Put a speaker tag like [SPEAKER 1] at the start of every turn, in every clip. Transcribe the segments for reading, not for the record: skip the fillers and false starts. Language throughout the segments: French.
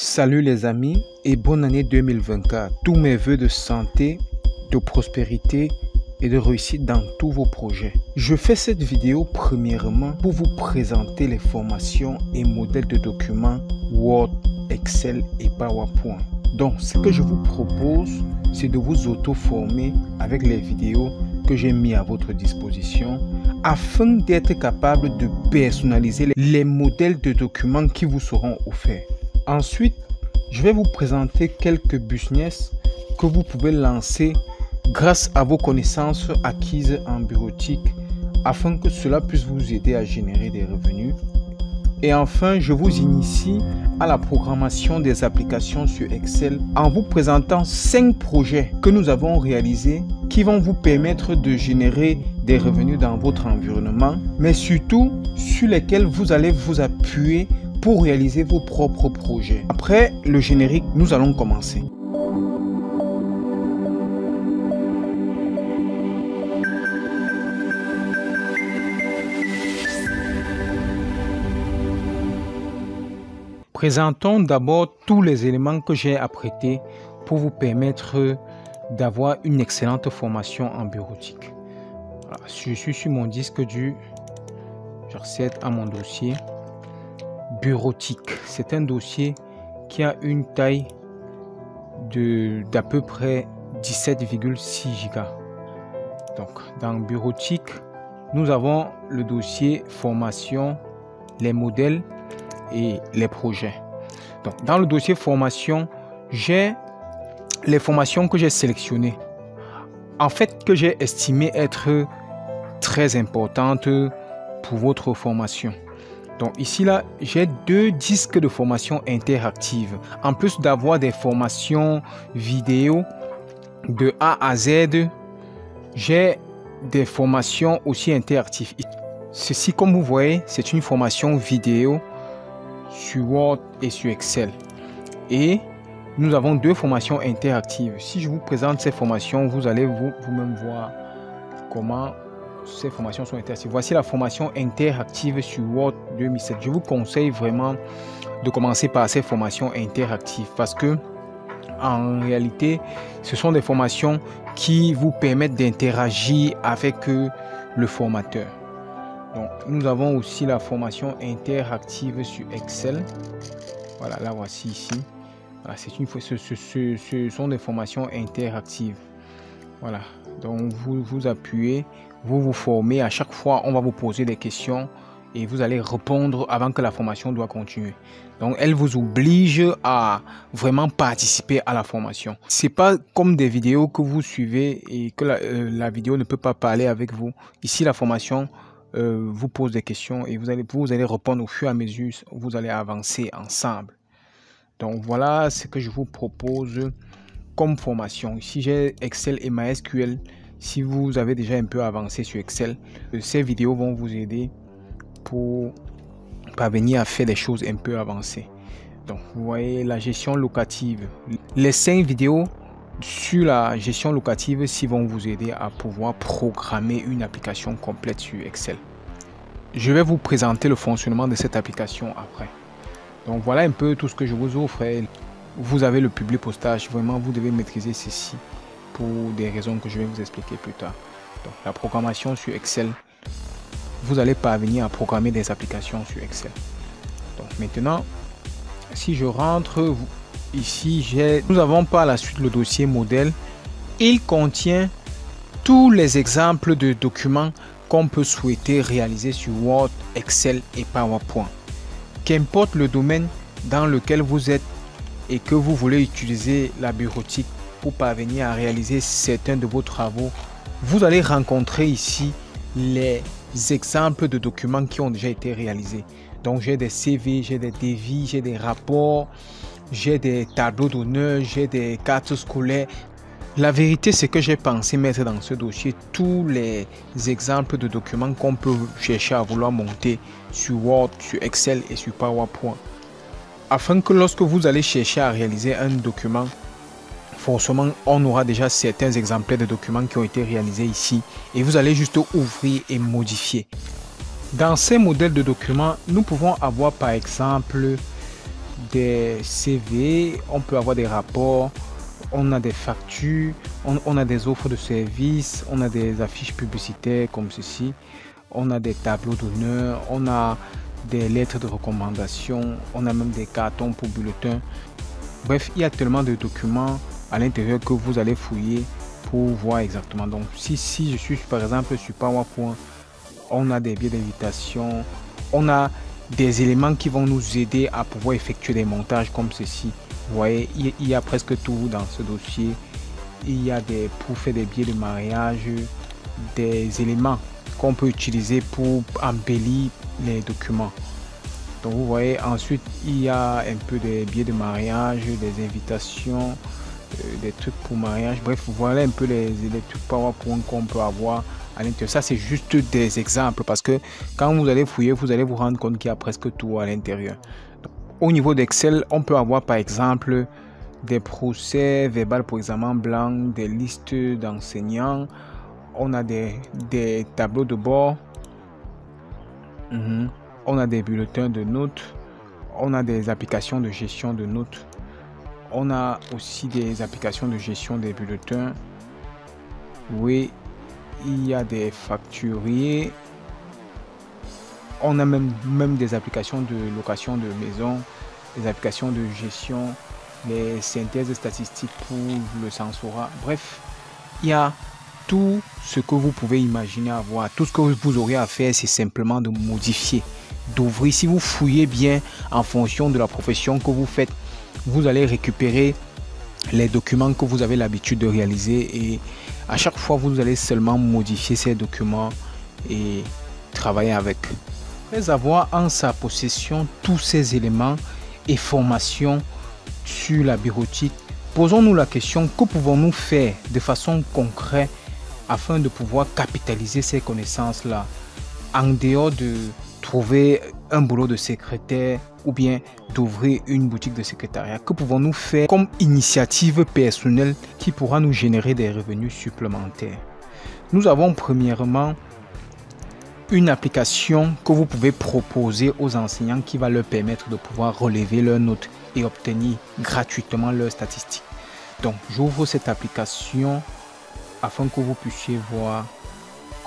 [SPEAKER 1] Salut les amis et bonne année 2024. Tous mes voeux de santé, de prospérité et de réussite dans tous vos projets. Je fais cette vidéo premièrement pour vous présenter les formations et modèles de documents Word, Excel et PowerPoint. Donc ce que je vous propose, c'est de vous auto-former avec les vidéos que j'ai mis à votre disposition afin d'être capable de personnaliser les modèles de documents qui vous seront offerts. Ensuite, je vais vous présenter quelques business que vous pouvez lancer grâce à vos connaissances acquises en bureautique afin que cela puisse vous aider à générer des revenus. Et enfin, je vous initie à la programmation des applications sur Excel en vous présentant 5 projets que nous avons réalisés qui vont vous permettre de générer des revenus dans votre environnement, mais surtout sur lesquels vous allez vous appuyer pour réaliser vos propres projets. Après le générique, nous allons commencer. Présentons d'abord tous les éléments que j'ai apprêtés pour vous permettre d'avoir une excellente formation en bureautique. Voilà, je suis sur mon disque dur, j'accède à mon dossier. Bureautique, c'est un dossier qui a une taille d'à peu près 17,6 Go. Donc dans bureautique, nous avons le dossier formation, les modèles et les projets. Donc dans le dossier formation, j'ai les formations que j'ai sélectionnées, en fait que j'ai estimé être très importantes pour votre formation. Donc ici là, j'ai 2 disques de formation interactive. En plus d'avoir des formations vidéo de A à Z, j'ai des formations aussi interactives. Ceci, comme vous voyez, c'est une formation vidéo sur Word et sur Excel. Et nous avons 2 formations interactives. Si je vous présente ces formations, vous allez vous-même voir comment ces formations sont interactives. Voici la formation interactive sur Word 2007. Je vous conseille vraiment de commencer par ces formations interactives parce que en réalité, ce sont des formations qui vous permettent d'interagir avec le formateur. Donc, nous avons aussi la formation interactive sur Excel. Voilà, la voici ici. Voilà, ce sont des formations interactives. Voilà, donc vous appuyez, vous formez. À chaque fois, on va vous poser des questions et vous allez répondre avant que la formation doit continuer. Donc, elle vous oblige à vraiment participer à la formation. C'est pas comme des vidéos que vous suivez et que la vidéo ne peut pas parler avec vous. Ici, la formation vous pose des questions et vous allez répondre au fur et à mesure, vous allez avancer ensemble. Donc, voilà ce que je vous propose comme formation. Ici, j'ai Excel et MySQL. Si vous avez déjà un peu avancé sur Excel, ces vidéos vont vous aider pour parvenir à faire des choses un peu avancées. Donc, vous voyez la gestion locative. Les 5 vidéos sur la gestion locative vont vous aider à pouvoir programmer une application complète sur Excel. Je vais vous présenter le fonctionnement de cette application après. Donc, voilà un peu tout ce que je vous offre. Vous avez le public postage, vraiment vous devez maîtriser ceci pour des raisons que je vais vous expliquer plus tard. Donc la programmation sur Excel, vous allez parvenir à programmer des applications sur Excel. Donc maintenant, si je rentre ici, nous avons par la suite le dossier modèle. Il contient tous les exemples de documents qu'on peut souhaiter réaliser sur Word, Excel et PowerPoint. Qu'importe le domaine dans lequel vous êtes et que vous voulez utiliser la bureautique pour parvenir à réaliser certains de vos travaux, vous allez rencontrer ici les exemples de documents qui ont déjà été réalisés. Donc j'ai des CV, j'ai des devis, j'ai des rapports, j'ai des tableaux d'honneur, j'ai des cartes scolaires. La vérité, c'est que j'ai pensé mettre dans ce dossier tous les exemples de documents qu'on peut chercher à vouloir monter sur Word, sur Excel et sur PowerPoint, afin que lorsque vous allez chercher à réaliser un document, forcément on aura déjà certains exemplaires de documents qui ont été réalisés ici et vous allez juste ouvrir et modifier. Dans ces modèles de documents, nous pouvons avoir par exemple des CV, on peut avoir des rapports, on a des factures, on a des offres de services, on a des affiches publicitaires comme ceci, on a des tableaux d'honneur, on a des lettres de recommandation, on a même des cartons pour bulletins. Bref, il y a tellement de documents à l'intérieur que vous allez fouiller pour voir exactement. Donc si je suis par exemple sur PowerPoint, on a des billets d'invitation, on a des éléments qui vont nous aider à pouvoir effectuer des montages comme ceci. Vous voyez, il y a presque tout dans ce dossier. Il y a pour faire des billets de mariage, des éléments qu'on peut utiliser pour embellir les documents. Donc vous voyez, ensuite il y a un peu des billets de mariage, des invitations, des trucs pour mariage. Bref, voilà un peu les trucs PowerPoint qu'on peut avoir à l'intérieur. Ça c'est juste des exemples parce que quand vous allez fouiller, vous allez vous rendre compte qu'il y a presque tout à l'intérieur. Au niveau d'Excel, on peut avoir par exemple des procès verbal pour examen blanc, des listes d'enseignants, on a des tableaux de bord, on a des bulletins de notes, on a des applications de gestion de notes, on a aussi des applications de gestion des bulletins. Oui, il y a des facturiers. On a même des applications de location de maison, des applications de gestion, les synthèses statistiques pour le censorat. Bref, il y a tout ce que vous pouvez imaginer avoir. Tout ce que vous aurez à faire, c'est simplement de modifier, d'ouvrir. Si vous fouillez bien en fonction de la profession que vous faites, vous allez récupérer les documents que vous avez l'habitude de réaliser et à chaque fois, vous allez seulement modifier ces documents et travailler avec. Après avoir en sa possession tous ces éléments et formations sur la bureautique, posons-nous la question, que pouvons-nous faire de façon concrète afin de pouvoir capitaliser ces connaissances-là en dehors de trouver un boulot de secrétaire ou bien d'ouvrir une boutique de secrétariat? Que pouvons-nous faire comme initiative personnelle qui pourra nous générer des revenus supplémentaires? Nous avons premièrement une application que vous pouvez proposer aux enseignants qui va leur permettre de pouvoir relever leurs notes et obtenir gratuitement leurs statistiques. Donc j'ouvre cette application afin que vous puissiez voir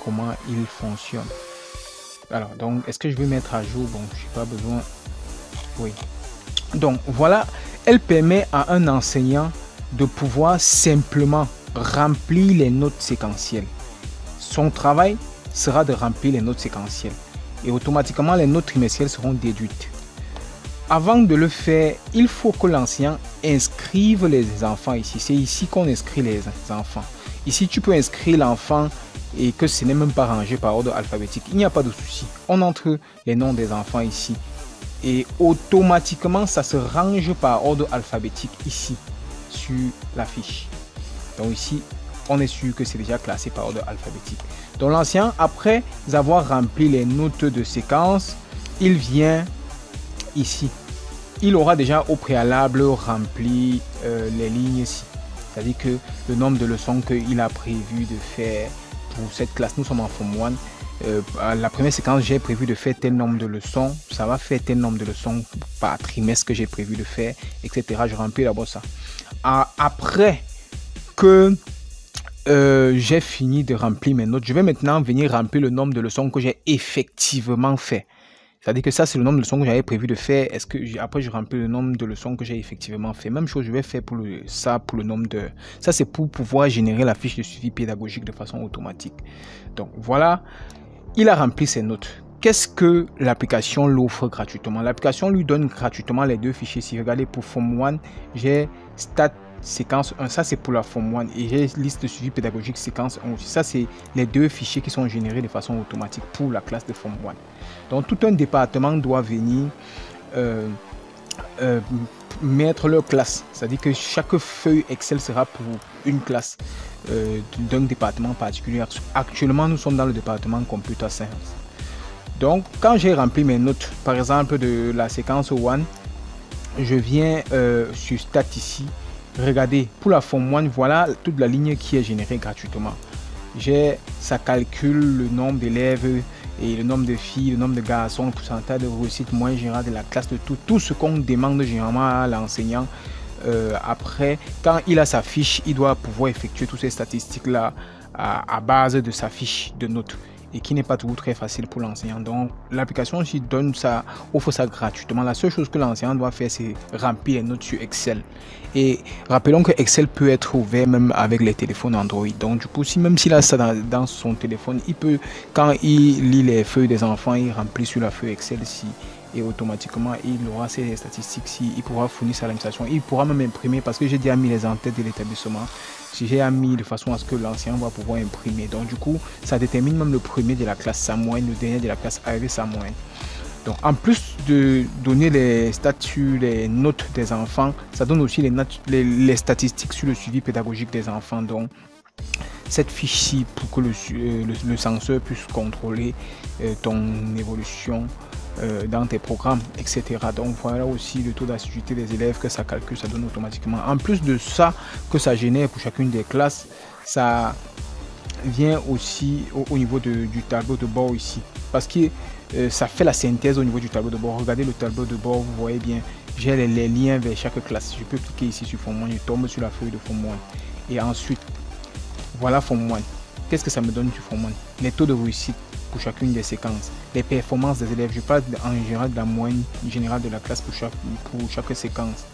[SPEAKER 1] comment il fonctionne. Alors donc est-ce que je vais mettre à jour? Bon, je n'ai pas besoin. Oui. Donc voilà, elle permet à un enseignant de pouvoir simplement remplir les notes séquentielles. Son travail sera de remplir les notes séquentielles et automatiquement les notes trimestrielles seront déduites. Avant de le faire, il faut que l'enseignant inscrive les enfants ici. C'est ici qu'on inscrit les enfants. Ici, tu peux inscrire l'enfant et que ce n'est même pas rangé par ordre alphabétique. Il n'y a pas de souci. On entre les noms des enfants ici et automatiquement, ça se range par ordre alphabétique ici sur la fiche. Donc ici, on est sûr que c'est déjà classé par ordre alphabétique. Donc l'enseignant, après avoir rempli les notes de séquence, il vient ici. Il aura déjà au préalable rempli les lignes ici. C'est-à-dire que le nombre de leçons qu'il a prévu de faire pour cette classe, nous sommes en Form 1. La première séquence, j'ai prévu de faire tel nombre de leçons. Ça va faire tel nombre de leçons par trimestre que j'ai prévu de faire, etc. Je remplis d'abord ça. Après que j'ai fini de remplir mes notes, je vais maintenant venir remplir le nombre de leçons que j'ai effectivement fait. C'est-à-dire que ça, c'est le nombre de leçons que j'avais prévu de faire. Est-ce que après je remplis le nombre de leçons que j'ai effectivement fait? Même chose, je vais faire pour pour le nombre de... Ça, c'est pour pouvoir générer la fiche de suivi pédagogique de façon automatique. Donc voilà, il a rempli ses notes. Qu'est-ce que l'application l'offre gratuitement? L'application lui donne gratuitement les deux fichiers. Si vous regardez pour Form 1, j'ai Stat séquence 1, ça c'est pour la Form 1 et j'ai liste de suivi pédagogique séquence 1 aussi. Ça c'est les deux fichiers qui sont générés de façon automatique pour la classe de Form 1. Donc tout un département doit venir mettre leur classe. C'est-à-dire que chaque feuille Excel sera pour une classe d'un département particulier. Actuellement, nous sommes dans le département Computer Science. Donc, quand j'ai rempli mes notes, par exemple de la séquence 1, je viens sur Stat ici. Regardez, pour la Form 1, voilà toute la ligne qui est générée gratuitement. Ça calcule le nombre d'élèves et le nombre de filles, le nombre de garçons, le pourcentage de réussite moyenne générale de la classe, de tout ce qu'on demande généralement à l'enseignant. Après, quand il a sa fiche, il doit pouvoir effectuer toutes ces statistiques-là à base de sa fiche de notes, et qui n'est pas toujours très facile pour l'enseignant. Donc l'application aussi donne ça, offre ça gratuitement. La seule chose que l'enseignant doit faire, c'est remplir les notes sur Excel. Et rappelons que Excel peut être ouvert même avec les téléphones Android. Donc du coup, même s'il a ça dans son téléphone, il peut, quand il lit les feuilles des enfants, il remplit sur la feuille Excel ici, et automatiquement il aura ses statistiques, il pourra fournir sa l'administration, il pourra même imprimer, parce que j'ai déjà mis les en-têtes de l'établissement, j'ai mis de façon à ce que l'ancien va pouvoir imprimer. Donc du coup, ça détermine même le premier de la classe sa moyenne, le dernier de la classe avec sa moyenne. Donc en plus de donner les stats sur les notes des enfants, ça donne aussi les statistiques sur le suivi pédagogique des enfants. Donc cette fiche-ci, pour que le censeur puisse contrôler ton évolution dans tes programmes, etc. Donc voilà aussi le taux d'assiduité des élèves que ça calcule, ça donne automatiquement. En plus de ça que ça génère pour chacune des classes, ça vient aussi au niveau du tableau de bord ici, parce que ça fait la synthèse au niveau du tableau de bord. Regardez le tableau de bord, vous voyez bien, j'ai les liens vers chaque classe. Je peux cliquer ici sur Form 1, je tombe sur la feuille de Form 1, et ensuite voilà Form 1. Qu'est-ce que ça me donne du Form 1? Les taux de réussite pour chacune des séquences, les performances des élèves. Je parle en général de la moyenne générale de la classe pour chaque séquence.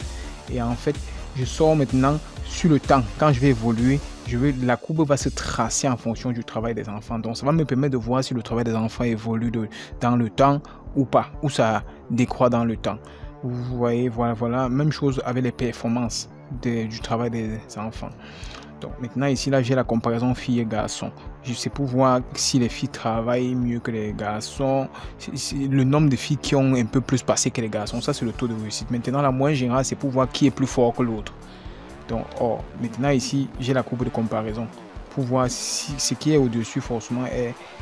[SPEAKER 1] Et en fait, je sors maintenant sur le temps. Quand je vais évoluer, la courbe va se tracer en fonction du travail des enfants. Donc ça va me permettre de voir si le travail des enfants évolue dans le temps ou pas, ou ça décroît dans le temps. Vous voyez, voilà. Même chose avec les performances du travail des enfants. Donc maintenant ici, là, j'ai la comparaison filles et garçons. Je sais pour voir si les filles travaillent mieux que les garçons, le nombre de filles qui ont un peu plus passé que les garçons. Ça, c'est le taux de réussite. Maintenant, la moyenne générale, c'est pour voir qui est plus fort que l'autre. Donc maintenant ici, j'ai la courbe de comparaison pour voir si ce qui est au-dessus forcément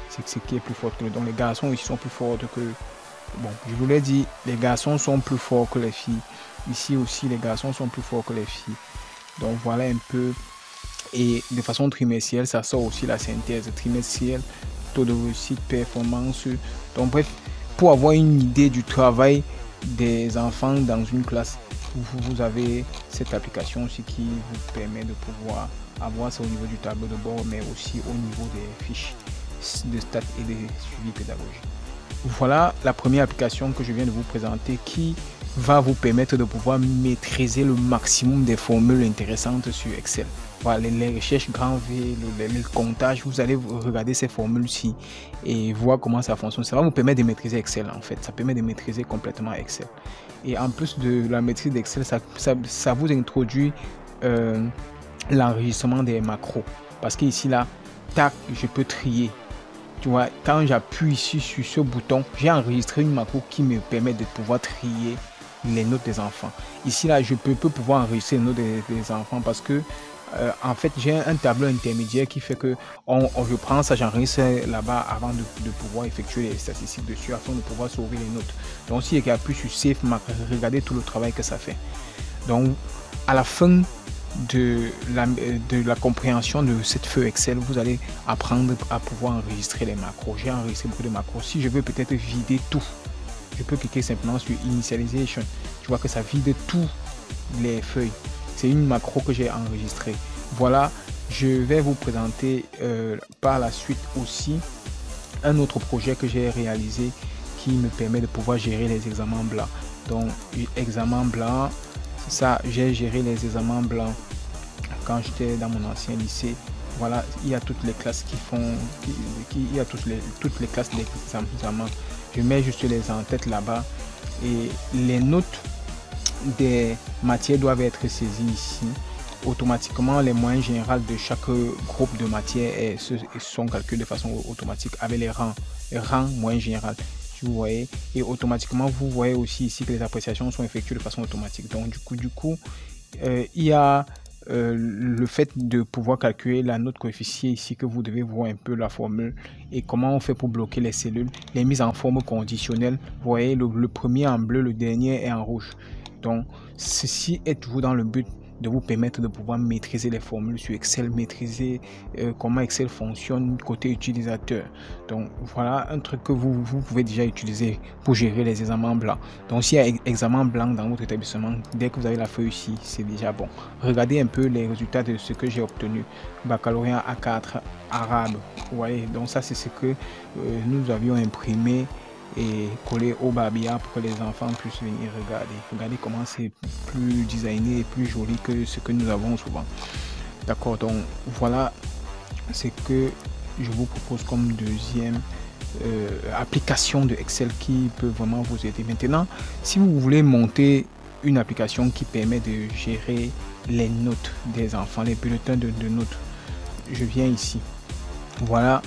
[SPEAKER 1] c'est ce qui est plus fort que l'autre. Donc les garçons ici sont plus forts que... Bon, je vous l'ai dit, les garçons sont plus forts que les filles. Ici aussi, les garçons sont plus forts que les filles. Donc voilà un peu. Et de façon trimestrielle, ça sort aussi la synthèse trimestrielle, taux de réussite, performance. Donc bref, pour avoir une idée du travail des enfants dans une classe, vous avez cette application aussi qui vous permet de pouvoir avoir ça au niveau du tableau de bord, mais aussi au niveau des fiches de stats et de suivi pédagogique. Voilà la première application que je viens de vous présenter qui va vous permettre de pouvoir maîtriser le maximum des formules intéressantes sur Excel. Voilà, les recherches grand V, le comptage, vous allez regarder ces formules-ci et voir comment ça fonctionne. Ça va vous permettre de maîtriser Excel en fait. Ça permet de maîtriser complètement Excel. Et en plus de la maîtrise d'Excel, ça vous introduit l'enregistrement des macros. Parce qu'ici, là, tac, je peux trier. Tu vois, quand j'appuie ici sur ce bouton, j'ai enregistré une macro qui me permet de pouvoir trier les notes des enfants. Ici, là, je peux pouvoir enregistrer les notes des enfants parce que en fait, j'ai un tableau intermédiaire qui fait que je prends ça, j'enregistre là-bas avant de pouvoir effectuer les statistiques dessus afin de pouvoir sauver les notes. Donc, si il appuie sur Save, regardez tout le travail que ça fait. Donc, à la fin de la compréhension de cette feuille Excel, vous allez apprendre à pouvoir enregistrer les macros. J'ai enregistré beaucoup de macros. Si je veux peut-être vider tout, je peux cliquer simplement sur Initialization. Tu vois que ça vide tous les feuilles. C'est une macro que j'ai enregistrée. Voilà, je vais vous présenter par la suite aussi un autre projet que j'ai réalisé qui me permet de pouvoir gérer les examens blancs. Donc, examen blanc, ça, j'ai géré les examens blancs quand j'étais dans mon ancien lycée. Voilà, il y a toutes les classes qui font, il y a toutes les classes d'examen. Je mets juste les en-tête là-bas et les notes des matières doivent être saisies ici. Automatiquement, les moyennes générales de chaque groupe de matières sont calculées de façon automatique avec les rangs moyenne générale. Vous voyez, et automatiquement vous voyez aussi ici que les appréciations sont effectuées de façon automatique. Donc du coup il y a le fait de pouvoir calculer la note coefficient ici, que vous devez voir un peu la formule et comment on fait pour bloquer les cellules, les mises en forme conditionnelle. Vous voyez, le premier en bleu, le dernier est en rouge. Donc ceci est toujours dans le but de vous permettre de pouvoir maîtriser les formules sur Excel, maîtriser comment Excel fonctionne côté utilisateur. Donc voilà un truc que vous pouvez déjà utiliser pour gérer les examens blancs. Donc s'il y a examen blanc dans votre établissement, dès que vous avez la feuille ici, c'est déjà bon. Regardez un peu les résultats de ce que j'ai obtenu. Baccalauréat A4 arabe. Vous voyez, donc ça c'est ce que nous avions imprimé et collé au babia pour que les enfants puissent venir regarder. Regardez comment c'est plus designé et plus joli que ce que nous avons souvent. D'accord, donc voilà ce que je vous propose comme deuxième application de Excel qui peut vraiment vous aider. Maintenant, si vous voulez monter une application qui permet de gérer les notes des enfants, les bulletins de notes, je viens ici. Voilà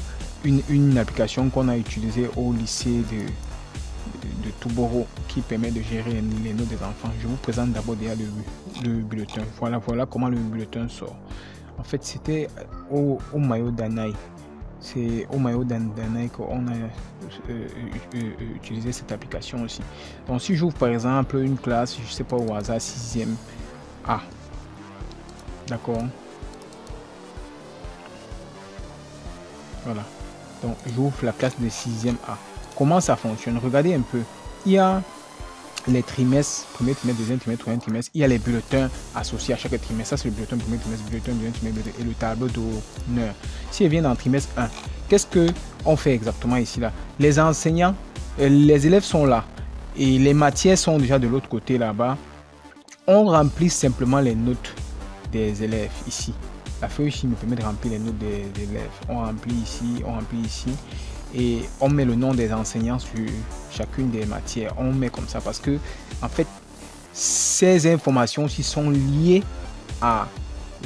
[SPEAKER 1] une application qu'on a utilisée au lycée de Touboro qui permet de gérer les notes des enfants. Je vous présente d'abord déjà le bulletin. Voilà comment le bulletin sort. En fait, c'était au maillot d'Anaï. C'est au maillot d'Anaï qu'on a utilisé cette application aussi. Donc si j'ouvre par exemple une classe, je sais pas au hasard, 6e A. D'accord. Voilà. Donc j'ouvre la classe de 6e A. Comment ça fonctionne? Regardez un peu. Il y a les trimestres, premier trimestre, deuxième trimestre, troisième trimestre. Il y a les bulletins associés à chaque trimestre. Ça, c'est le bulletin premier trimestre, bulletin deuxième trimestre et le tableau d'honneur. Si elle vient dans le trimestre 1, qu'est-ce qu'on fait exactement ici là? Les enseignants, les élèves sont là et les matières sont déjà de l'autre côté là-bas. On remplit simplement les notes des élèves ici. La feuille ici me permet de remplir les notes des élèves. On remplit ici et on met le nom des enseignants sur chacune des matières. On met comme ça parce que en fait ces informations aussi sont liées à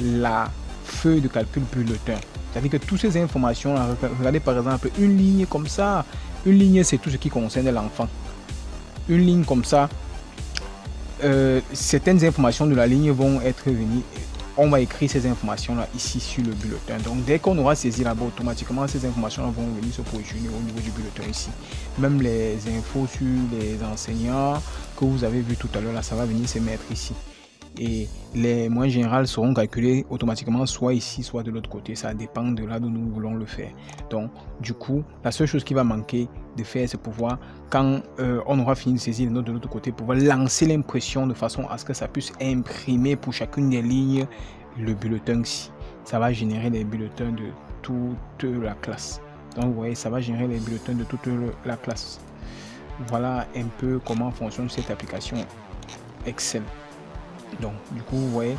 [SPEAKER 1] la feuille de calcul bulletin. C'est-à-dire que toutes ces informations, regardez par exemple une ligne comme ça. Une ligne, c'est tout ce qui concerne l'enfant. Une ligne comme ça, certaines informations de la ligne vont être venues. On va écrire ces informations là ici sur le bulletin. Donc dès qu'on aura saisi là-bas, automatiquement ces informations là vont venir se positionner au niveau du bulletin ici. Même les infos sur les enseignants que vous avez vu tout à l'heure là, ça va venir se mettre ici. Et les moyens généraux seront calculés automatiquement soit ici, soit de l'autre côté. Ça dépend de là où nous voulons le faire. Donc du coup, la seule chose qui va manquer de faire, c'est pouvoir, quand on aura fini de saisir les notes de l'autre côté, pouvoir lancer l'impression de façon à ce que ça puisse imprimer pour chacune des lignes le bulletin ici. Ça va générer les bulletins de toute la classe. Donc vous voyez, ça va générer les bulletins de toute la classe. Voilà un peu comment fonctionne cette application Excel. Donc du coup vous voyez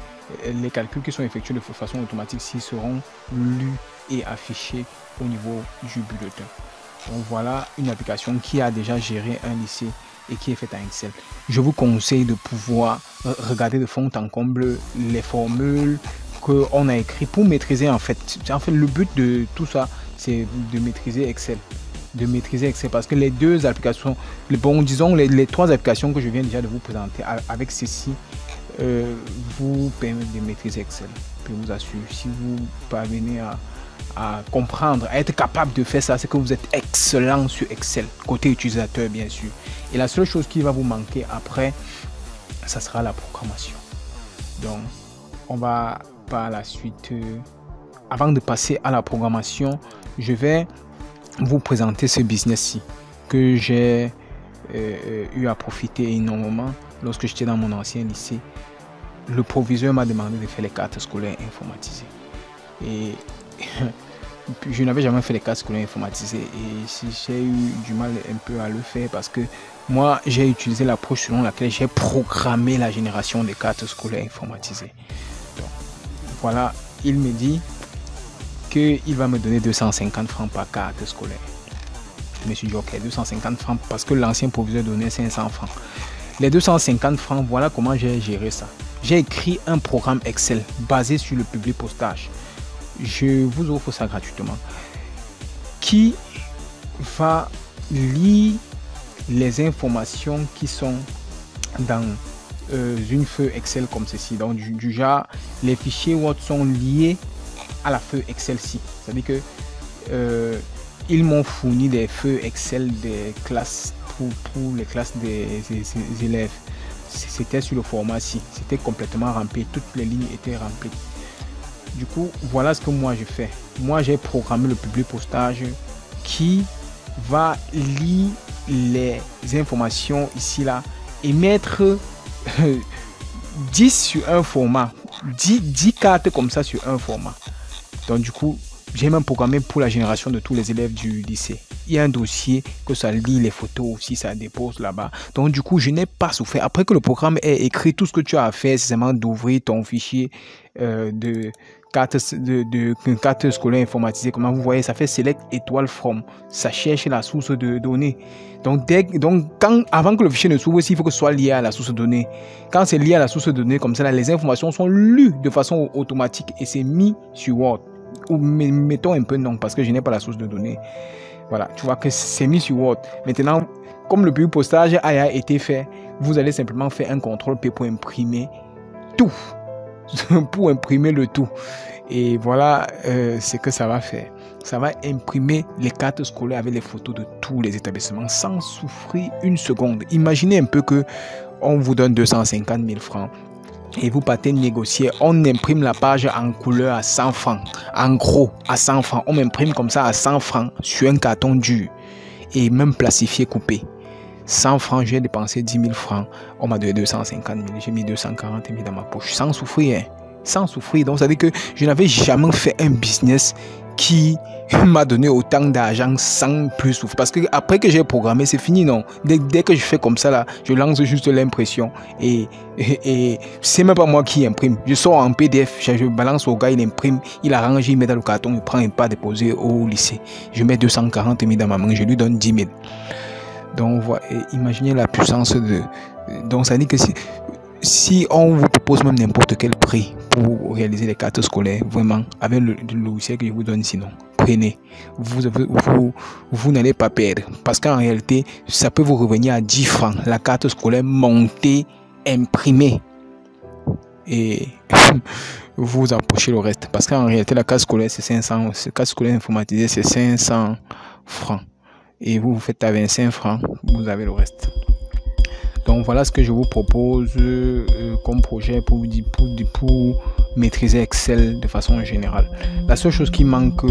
[SPEAKER 1] les calculs qui sont effectués de façon automatique ici seront lus et affichés au niveau du bulletin. Donc voilà une application qui a déjà géré un lycée et qui est faite en Excel. Je vous conseille de pouvoir regarder de fond en comble les formules qu'on a écrites pour maîtriser en fait le but de tout ça, c'est de maîtriser Excel. Parce que les deux applications, disons les trois applications que je viens déjà de vous présenter avec ceci vous permettent de maîtriser Excel. Je vous assure, si vous parvenez à comprendre, à être capable de faire ça, c'est que vous êtes excellent sur Excel, côté utilisateur bien sûr. Et la seule chose qui va vous manquer après, ça sera la programmation. Donc, on va par la suite, avant de passer à la programmation, je vais vous présenter ce business-ci que j'ai eu à profiter énormément lorsque j'étais dans mon ancien lycée. Le proviseur m'a demandé de faire les cartes scolaires informatisées. Et je n'avais jamais fait les cartes scolaires informatisées et j'ai eu du mal un peu à le faire parce que moi j'ai utilisé l'approche selon laquelle j'ai programmé la génération des cartes scolaires informatisées. Donc voilà, il me dit qu'il va me donner 250 francs par carte scolaire. Je me suis dit ok, 250 francs parce que l'ancien proviseur donnait 500 francs. Les 250 francs, voilà comment j'ai géré ça. J'ai écrit un programme Excel basé sur le public postage. Je vous offre ça gratuitement. Qui va lire les informations qui sont dans une feuille Excel comme ceci. Donc du genre, les fichiers Word sont liés à la feuille Excel-ci. C'est-à-dire que ils m'ont fourni des feuilles Excel des classes pour les classes des élèves. c'était sur le format ci, c'était complètement rempli, toutes les lignes étaient remplies. Du coup, voilà ce que moi je fais. Moi, j'ai programmé le public postage qui va lire les informations ici là et mettre 10 sur un format, 10 cartes comme ça sur un format. Donc du coup, j'ai même programmé pour la génération de tous les élèves du lycée. Il y a un dossier que ça lit les photos aussi, ça dépose là-bas. Donc du coup, je n'ai pas souffert. Après que le programme ait écrit, tout ce que tu as à faire, c'est seulement d'ouvrir ton fichier de carte scolaire informatisée. Comme vous voyez, ça fait select étoile from. Ça cherche la source de données. Donc, avant que le fichier ne s'ouvre, il faut que ce soit lié à la source de données. Quand c'est lié à la source de données comme ça, là, les informations sont lues de façon automatique et c'est mis sur Word. Ou mettons un peu non, parce que je n'ai pas la source de données. Voilà, tu vois que c'est mis sur Word. Maintenant, comme le public postage a été fait, vous allez simplement faire un contrôle P pour imprimer tout. Pour imprimer le tout. Et voilà ce que ça va faire. Ça va imprimer les cartes scolaires avec les photos de tous les établissements sans souffrir une seconde. Imaginez un peu que on vous donne 250 000 francs. Et vous partez négocier, on imprime la page en couleur à 100 francs. En gros, à 100 francs. On m'imprime comme ça à 100 francs sur un carton dur. Et même plastifié, coupé. 100 francs, j'ai dépensé 10 000 francs. On m'a donné 250 000. J'ai mis 240 000 dans ma poche. Sans souffrir. Hein. Sans souffrir. Donc, ça veut dire que je n'avais jamais fait un business qui m'a donné autant d'argent sans plus souffrir. Parce que après que j'ai programmé, c'est fini, non? Dès que je fais comme ça, là, je lance juste l'impression. Et c'est même pas moi qui imprime. Je sors en PDF, je balance au gars, il imprime, il arrange, il met dans le carton, il prend et pas déposé au lycée. Je mets 240 000 dans ma main, je lui donne 10 000. Donc, voilà, imaginez la puissance de... Donc, ça dit que si on vous propose même n'importe quel prix pour réaliser les cartes scolaires, vraiment, avec le logiciel que je vous donne sinon, prenez. Vous n'allez pas perdre. Parce qu'en réalité, ça peut vous revenir à 10 francs. La carte scolaire montée, imprimée. Et vous empochez le reste. Parce qu'en réalité, la carte scolaire, c'est 500. La carte scolaire informatisée, c'est 500 francs. Et vous faites à 25 francs, vous avez le reste. Donc voilà ce que je vous propose comme projet pour maîtriser Excel de façon générale. La seule chose qui manque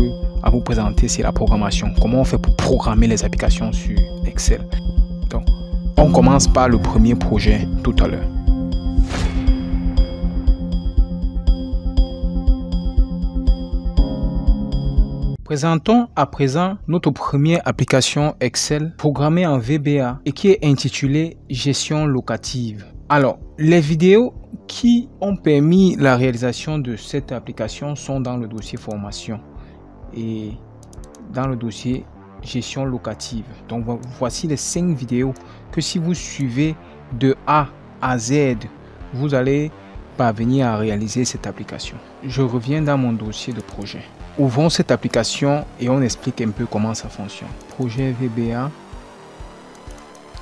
[SPEAKER 1] à vous présenter, c'est la programmation. Comment on fait pour programmer les applications sur Excel. Donc, on commence par le premier projet tout à l'heure. Présentons à présent notre première application Excel programmée en VBA et qui est intitulée Gestion locative. Alors, les vidéos qui ont permis la réalisation de cette application sont dans le dossier formation et dans le dossier Gestion locative. Donc, voici les 5 vidéos que si vous suivez de A à Z, vous allez parvenir à réaliser cette application. Je reviens dans mon dossier de projet. Ouvrons cette application et on explique un peu comment ça fonctionne. Projet VBA,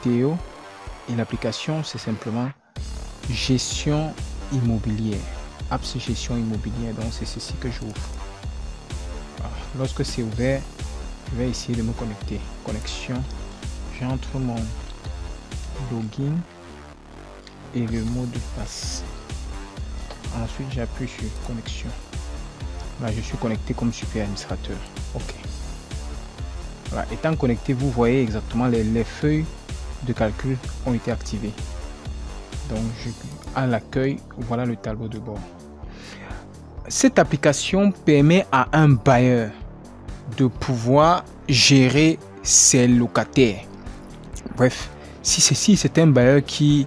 [SPEAKER 1] Théo, et l'application c'est simplement gestion immobilière. Apps gestion immobilière, donc c'est ceci que j'ouvre. Lorsque c'est ouvert, je vais essayer de me connecter. Connexion, j'entre mon login et le mot de passe. Ensuite j'appuie sur connexion. Là, je suis connecté comme super administrateur. OK. Voilà. Étant connecté, vous voyez exactement les feuilles de calcul ont été activées. Donc, à l'accueil, voilà le tableau de bord. Cette application permet à un bailleur de pouvoir gérer ses locataires. Bref, si c'est un bailleur qui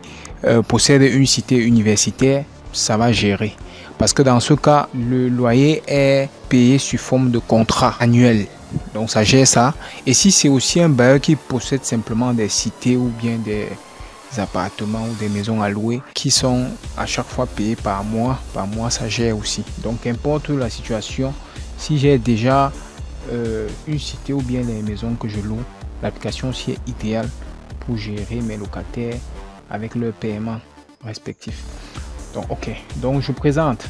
[SPEAKER 1] possède une cité universitaire, ça va gérer. Parce que dans ce cas, le loyer est payé sous forme de contrat annuel. Donc ça gère ça. Et si c'est aussi un bailleur qui possède simplement des cités ou bien des appartements ou des maisons à louer qui sont à chaque fois payés par mois ça gère aussi. Donc qu'importe la situation, si j'ai déjà une cité ou bien les maisons que je loue, l'application aussi est idéale pour gérer mes locataires avec leur paiement respectif. Donc, ok, donc je présente.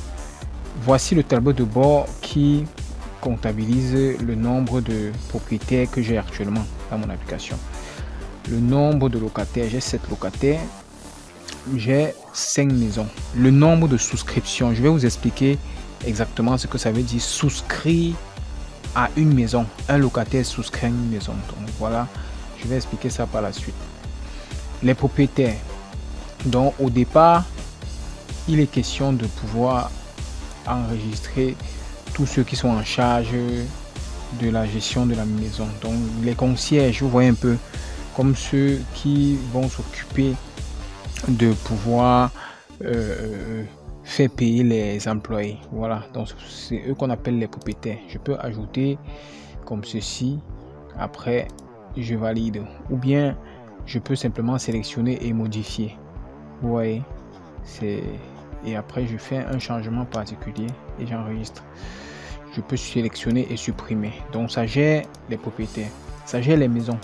[SPEAKER 1] Voici le tableau de bord qui comptabilise le nombre de propriétaires que j'ai actuellement dans mon application. Le nombre de locataires, j'ai 7 locataires. j'ai 5 maisons. Le nombre de souscriptions, je vais vous expliquer exactement ce que ça veut dire souscrire à une maison. Un locataire souscrit à une maison. Donc voilà, je vais expliquer ça par la suite. Les propriétaires. Donc au départ, il est question de pouvoir enregistrer tous ceux qui sont en charge de la gestion de la maison. Donc les concierges, vous voyez un peu, comme ceux qui vont s'occuper de pouvoir faire payer les employés. Voilà, donc c'est eux qu'on appelle les propriétaires. Je peux ajouter comme ceci, après je valide, ou bien je peux simplement sélectionner et modifier. Vous voyez, et après je fais un changement particulier et j'enregistre. Je peux sélectionner et supprimer. Donc ça gère les propriétaires, ça gère les maisons.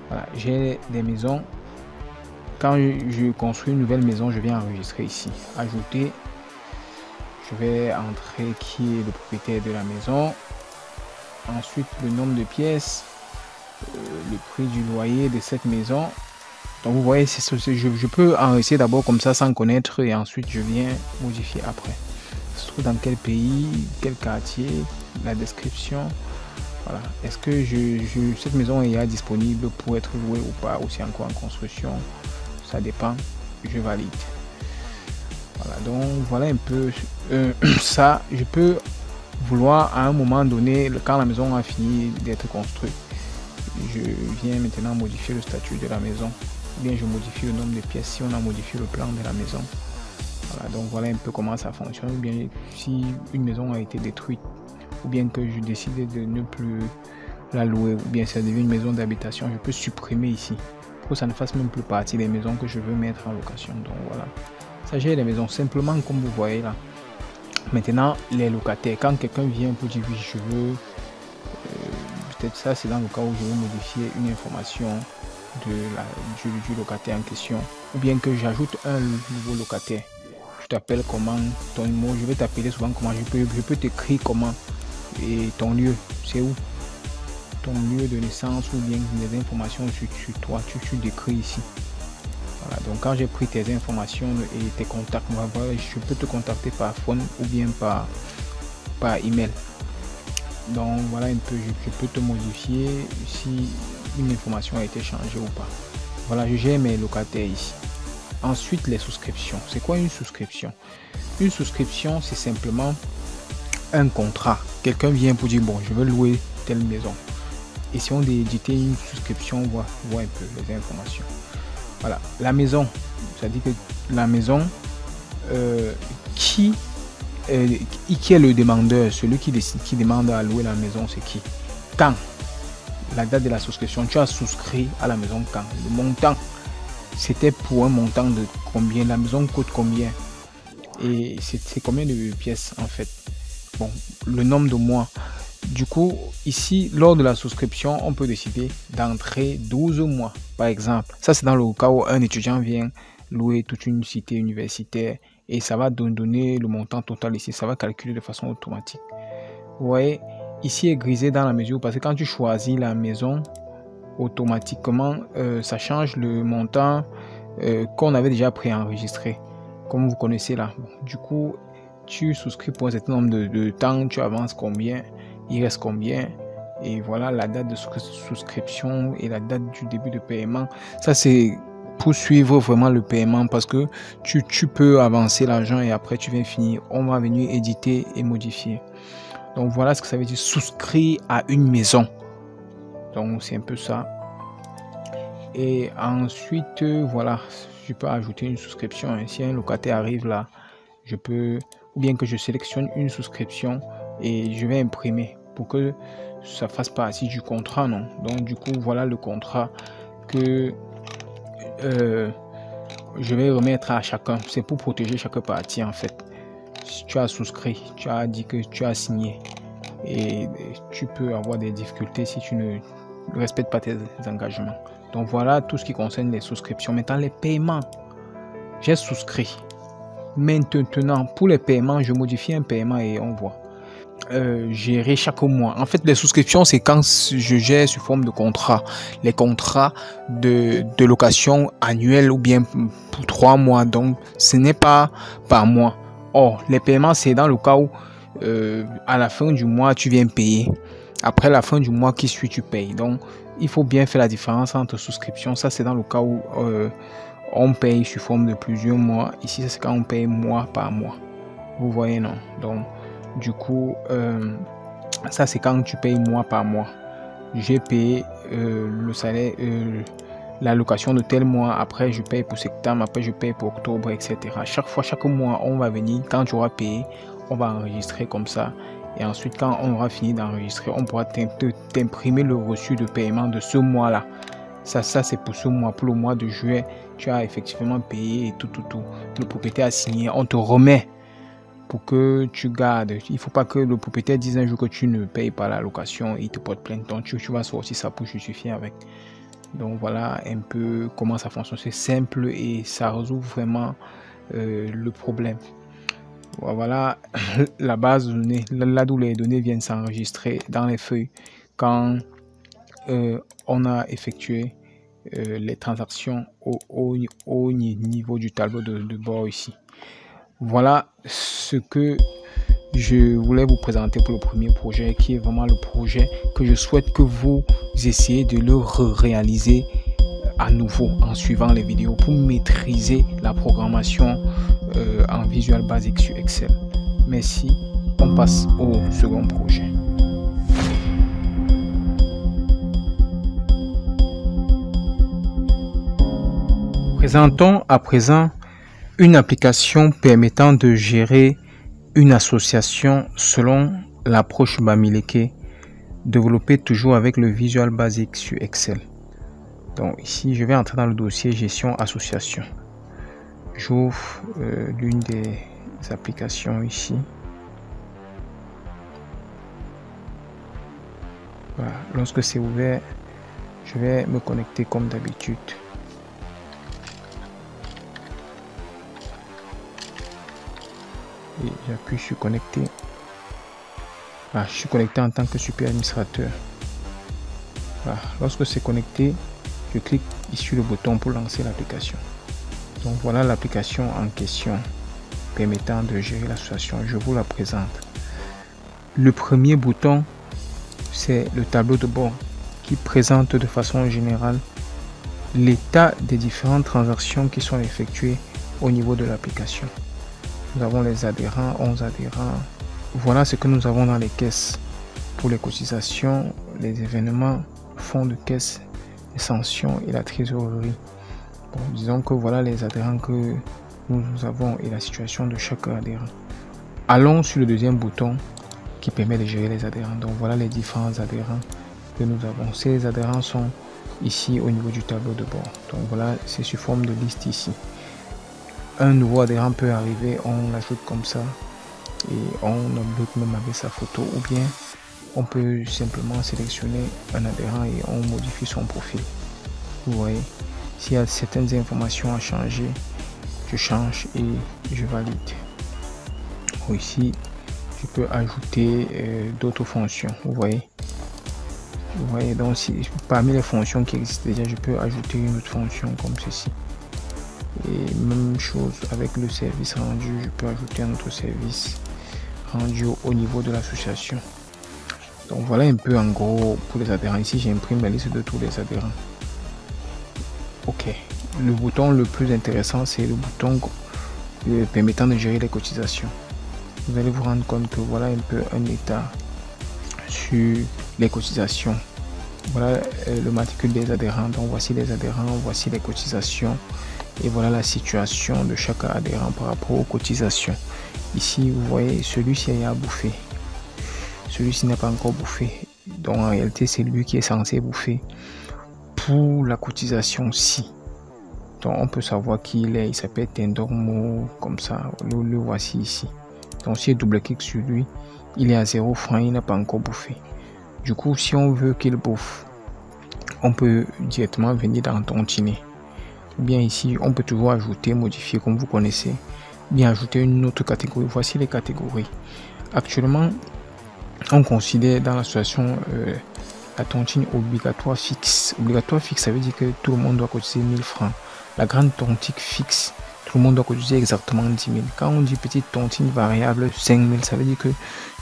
[SPEAKER 1] Voilà, j'ai des maisons. Quand je construis une nouvelle maison, je viens enregistrer ici, ajouter. Je vais entrer qui est le propriétaire de la maison. Ensuite, le nombre de pièces, le prix du loyer de cette maison. Donc vous voyez, je peux enregistrer d'abord comme ça sans connaître et ensuite je viens modifier après. Ça se trouve dans quel pays, quel quartier, la description. Voilà. Est-ce que cette maison est disponible pour être louée ou pas, ou c'est encore en construction? Ça dépend. Je valide. Voilà, donc voilà un peu ça. Je peux vouloir à un moment donné, quand la maison a fini d'être construite, je viens maintenant modifier le statut de la maison, ou bien je modifie le nombre de pièces si on a modifié le plan de la maison. Voilà, donc voilà un peu comment ça fonctionne. Ou bien si une maison a été détruite, ou bien que je décide de ne plus la louer, ou bien ça devient une maison d'habitation, je peux supprimer ici pour que ça ne fasse même plus partie des maisons que je veux mettre en location. Donc voilà, ça gère les maisons simplement comme vous voyez là. Maintenant les locataires, quand quelqu'un vient pour dire oui je veux peut-être ça, c'est dans le cas où je veux modifier une information du locataire en question, ou bien que j'ajoute un nouveau locataire. Tu t'appelles comment, ton mot, je vais t'appeler souvent comment, je peux t'écrire comment, et ton lieu, c'est où, ton lieu de naissance, ou bien des informations sur toi, tu décris ici. Voilà, donc quand j'ai pris tes informations et tes contacts, voilà, je peux te contacter par phone ou bien par email. Donc voilà un peu, je peux te modifier si une information a été changée ou pas. Voilà, je gère mes locataires ici. Ensuite, les souscriptions. C'est quoi une souscription? Une souscription, c'est simplement un contrat. Quelqu'un vient pour dire, bon, je veux louer telle maison. Et si on d'éditer une souscription, on voit un peu les informations. Voilà, la maison, ça dit que la maison qui est le demandeur, celui qui décide, qui demande à louer la maison, c'est qui? Quand? La date de la souscription, tu as souscrit à la maison quand? Le montant, c'était pour un montant de combien? La maison coûte combien? Et c'est combien de pièces en fait? Bon, le nombre de mois. Du coup, ici, lors de la souscription, on peut décider d'entrer 12 mois, par exemple. Ça, c'est dans le cas où un étudiant vient louer toute une cité universitaire et ça va donner le montant total ici. Ça va calculer de façon automatique. Vous voyez, ici est grisé dans la mesure parce que quand tu choisis la maison, automatiquement, ça change le montant qu'on avait déjà préenregistré, comme vous connaissez là. Du coup, tu souscris pour un certain nombre de temps, tu avances combien, il reste combien, et voilà la date de souscription et la date du début de paiement. Ça, c'est pour suivre vraiment le paiement parce que tu peux avancer l'argent et après tu viens finir. On va venir éditer et modifier. Donc voilà ce que ça veut dire souscrire à une maison. Donc c'est un peu ça. Et ensuite, voilà, je peux ajouter une souscription. Si un locataire arrive là, je peux, ou bien que je sélectionne une souscription et je vais imprimer pour que ça fasse partie du contrat, non? Donc du coup, voilà le contrat que je vais remettre à chacun. C'est pour protéger chaque partie en fait. Si tu as souscrit, tu as dit que tu as signé et tu peux avoir des difficultés si tu ne respectes pas tes engagements. Donc voilà tout ce qui concerne les souscriptions. Maintenant les paiements, j'ai souscrit. Maintenant pour les paiements, je modifie un paiement et on voit. gérer chaque mois. En fait, les souscriptions, c'est quand je gère sous forme de contrat. Les contrats de location annuelle ou bien pour 3 mois. Donc, ce n'est pas par mois. Or, les paiements, c'est dans le cas où à la fin du mois, tu viens payer. Après la fin du mois qui suit, tu payes. Donc, il faut bien faire la différence entre souscription. Ça, c'est dans le cas où on paye sous forme de plusieurs mois. Ici, c'est quand on paye mois par mois. Vous voyez, non? Donc, du coup, ça, c'est quand tu payes mois par mois. J'ai payé le salaire, la location de tel mois. Après, je paye pour septembre. Après, je paye pour octobre, etc. Chaque fois, chaque mois, on va venir. Quand tu auras payé, on va enregistrer comme ça. Et ensuite, quand on aura fini d'enregistrer, on pourra t'imprimer le reçu de paiement de ce mois-là. Ça c'est pour ce mois. Pour le mois de juillet, tu as effectivement payé et tout. Le propriétaire a signé. On te remet pour que tu gardes. Il ne faut pas que le propriétaire dise un jour que tu ne payes pas la location et il te porte plainte. Donc, tu vas sortir ça pour justifier avec. Donc, voilà un peu comment ça fonctionne. C'est simple et ça résout vraiment le problème. Voilà la base de données, là d'où les données viennent s'enregistrer dans les feuilles quand on a effectué les transactions au niveau du tableau de bord ici. Voilà ce que je voulais vous présenter pour le premier projet, qui est vraiment le projet que je souhaite que vous essayez de le réaliser à nouveau en suivant les vidéos pour maîtriser la programmation en Visual Basic sur Excel. Merci. On passe au second projet. Présentons à présent une application permettant de gérer une association selon l'approche Bamileke, développée toujours avec le Visual Basic sur Excel. Donc ici, je vais entrer dans le dossier gestion association. J'ouvre l'une des applications ici. Voilà. Lorsque c'est ouvert, je vais me connecter comme d'habitude. Et j'appuie sur connecter. Ah, je suis connecté en tant que super administrateur. Voilà. Lorsque c'est connecté, je clique ici sur le bouton pour lancer l'application. Donc voilà l'application en question permettant de gérer l'association. Je vous la présente. Le premier bouton, c'est le tableau de bord qui présente de façon générale l'état des différentes transactions qui sont effectuées au niveau de l'application. Nous avons les adhérents, 11 adhérents. Voilà ce que nous avons dans les caisses pour les cotisations, les événements, fonds de caisse, les sanctions et la trésorerie. Bon, disons que voilà les adhérents que nous avons et la situation de chaque adhérent. Allons sur le deuxième bouton qui permet de gérer les adhérents. Donc voilà les différents adhérents que nous avons. Ces adhérents sont ici au niveau du tableau de bord. Donc voilà, c'est sous forme de liste ici. Un nouveau adhérent peut arriver, on l'ajoute comme ça et on upload même avec sa photo, ou bien on peut simplement sélectionner un adhérent et on modifie son profil. Vous voyez, s'il y a certaines informations à changer, je change et je valide. Bon, ici, je peux ajouter d'autres fonctions. Vous voyez, donc parmi les fonctions qui existent déjà, je peux ajouter une autre fonction comme ceci. Et même chose avec le service rendu, je peux ajouter un autre service rendu au niveau de l'association. Donc voilà un peu en gros pour les adhérents. Ici j'imprime la liste de tous les adhérents. Ok, le bouton le plus intéressant, c'est le bouton permettant de gérer les cotisations. Vous allez vous rendre compte que voilà un peu un état sur les cotisations. Voilà le matricule des adhérents. Donc voici les adhérents, voici les cotisations. Et voilà la situation de chaque adhérent par rapport aux cotisations. Ici, vous voyez, celui-ci a bouffé. Celui-ci n'a pas encore bouffé. Donc, en réalité, c'est lui qui est censé bouffer pour la cotisation-ci. Donc, on peut savoir qui il est. Il s'appelle Tendormo, comme ça. Le voici ici. Donc, si je double-clique sur lui, il est à 0 francs. Il n'a pas encore bouffé. Du coup, si on veut qu'il bouffe, on peut directement venir dans Tontiner. Bien ici, on peut toujours ajouter, modifier comme vous connaissez, bien ajouter une autre catégorie. Voici les catégories. Actuellement, on considère dans la situation la tontine obligatoire fixe. Obligatoire fixe, ça veut dire que tout le monde doit cotiser 1000 francs. La grande tontine fixe, tout le monde doit cotiser exactement 10 000. Quand on dit petite tontine variable 5 000, ça veut dire que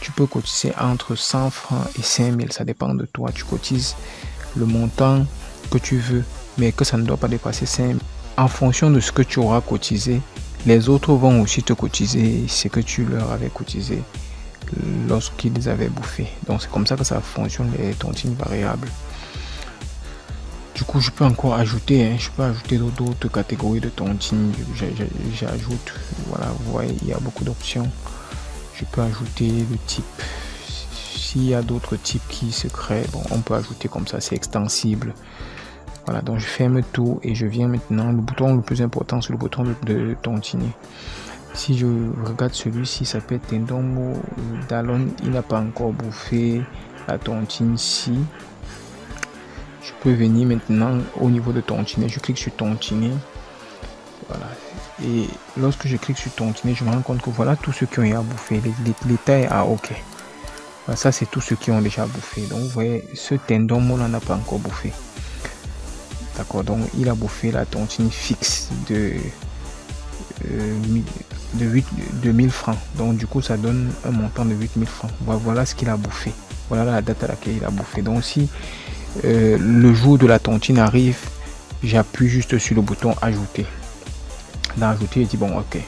[SPEAKER 1] tu peux cotiser entre 100 francs et 5 000. Ça dépend de toi. Tu cotises le montant que tu veux, mais que ça ne doit pas dépasser 5 000. En fonction de ce que tu auras cotisé, les autres vont aussi te cotiser ce que tu leur avais cotisé lorsqu'ils avaient bouffé. Donc c'est comme ça que ça fonctionne, les tontines variables. Du coup, je peux encore ajouter, je peux ajouter d'autres catégories de tontines. J'ajoute, voilà, vous voyez, il y a beaucoup d'options. Je peux ajouter le type. S'il y a d'autres types qui se créent, bon, on peut ajouter comme ça, c'est extensible. Voilà, donc je ferme tout et je viens maintenant. Le bouton le plus important, c'est le bouton de tontiner. Si je regarde celui-ci, ça peut être Tendommo Dallon, il n'a pas encore bouffé la tontine ci. Je peux venir maintenant au niveau de tontiner. Je clique sur tontiner. Voilà. Et lorsque je clique sur tontiner, je me rends compte que voilà tous ceux qui ont déjà bouffé. L'état est à OK. Voilà, ça, c'est tous ceux qui ont déjà bouffé. Donc, vous voyez, ce Tendommo là n'a pas encore bouffé. D'accord, donc il a bouffé la tontine fixe de 1000 francs. Donc du coup ça donne un montant de 8000 francs. Voilà ce qu'il a bouffé. Voilà la date à laquelle il a bouffé. Donc si le jour de la tontine arrive, j'appuie juste sur le bouton ajouter. Dans ajouter, je dis bon ok,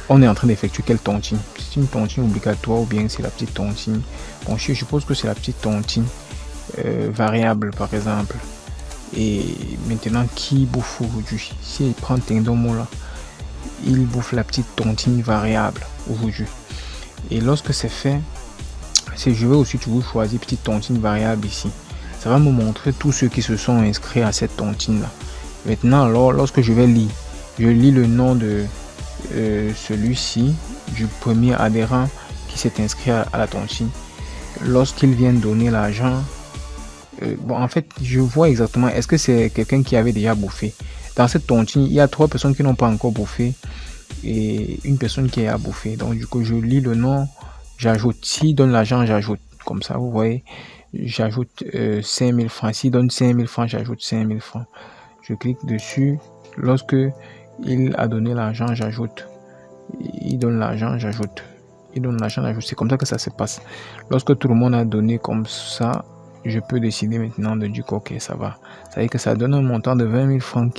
[SPEAKER 1] on est en train d'effectuer quelle tontine? C'est une tontine obligatoire ou bien c'est la petite tontine? Bon, je suppose que c'est la petite tontine variable par exemple. Et maintenant, qui bouffe aujourd'hui? Si il prend Tendommo là, il bouffe la petite tontine variable aujourd'hui. Et lorsque c'est fait, je vais aussi toujours choisir petite tontine variable ici. Ça va me montrer tous ceux qui se sont inscrits à cette tontine là. Maintenant, alors, lorsque je vais lire, je lis le nom de celui-ci, du premier adhérent qui s'est inscrit à la tontine. Lorsqu'il vient donner l'argent, bon, en fait, je vois exactement, est-ce que c'est quelqu'un qui avait déjà bouffé? Dans cette tontine, il y a 3 personnes qui n'ont pas encore bouffé et une personne qui a bouffé. Donc, du coup, je lis le nom, j'ajoute. S'il donne l'argent, j'ajoute. Comme ça, vous voyez, j'ajoute 5000 francs. S'il donne 5000 francs, j'ajoute 5000 francs. Je clique dessus. Lorsque il a donné l'argent, j'ajoute. Il donne l'argent, j'ajoute. Il donne l'argent, j'ajoute. C'est comme ça que ça se passe. Lorsque tout le monde a donné comme ça, je peux décider maintenant de dire ok, ça va. Ça veut dire que ça donne un montant de 20 000 francs